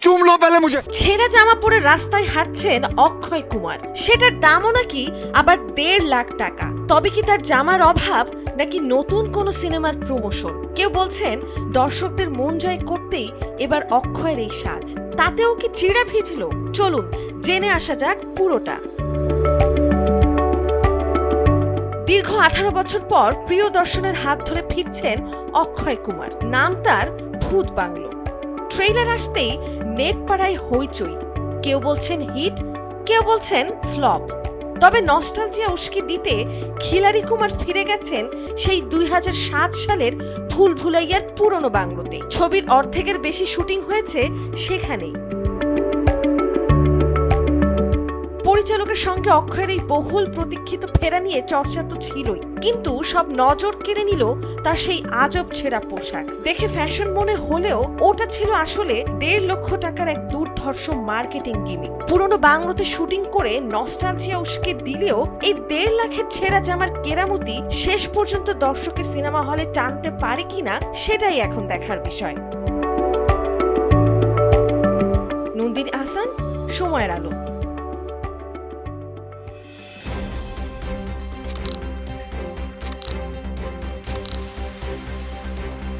चूम लो पहले मुझे। ছেঁড়া জামা পরে রাস্তায় হাঁটছেন অক্ষয় কুমার, সেটার দামও নাকি আবার 1.5 লাখ টাকা। তবে কি তার জামার অভাব নাকি নতুন কোন সিনেমার প্রমোশন? কেউ বলছেন দর্শকদের মন জয় করতেই এবার অক্ষয়ের এই সাজ, তাতেও কি চিড়া ভিজলো? চলুন জেনে আসা যাক পুরোটা। দীর্ঘ 18 বছর পর প্রিয় দর্শনের হাত ধরে ফিরছেন অক্ষয় কুমার। নাম তার ভূত বাংলো। ট্রেলার আসতেই নেট পাড়ায় হইচই, কেউ বলছেন হিট, কেউ বলছেন ফ্লপ। তবে নস্টালজিয়া উস্কে দিতে খিলাড়ি কুমার ফিরে গেছেন সেই 2007 সালের ভুলভুলাইয়ার পুরনো বাংলোতে। ছবির অর্ধেকের বেশি শুটিং হয়েছে সেখানেই। পরিচালকের সঙ্গে অক্ষয়ের এই বহুল প্রতীক্ষিত ফেরা নিয়ে চর্চা তো ছিলই, কিন্তু সব নজর কেড়ে নিল তার সেই আজব ছেঁড়া পোশাক। দেখে ফ্যাশন মনে হলেও ওটা ছিল আসলে 1.5 লক্ষ টাকার এক দুর্ধর্ষ মার্কেটিং গিমিক। পুরনো বাংলোতে শুটিং করে নস্টালজিয়া উস্কে দিলেও এই 1.5 লাখের ছেঁড়া জামার কেরামতি শেষ পর্যন্ত দর্শকের সিনেমা হলে টানতে পারে কিনা সেটাই এখন দেখার বিষয়। নন্দিনী আহসান, সময়ের আলো।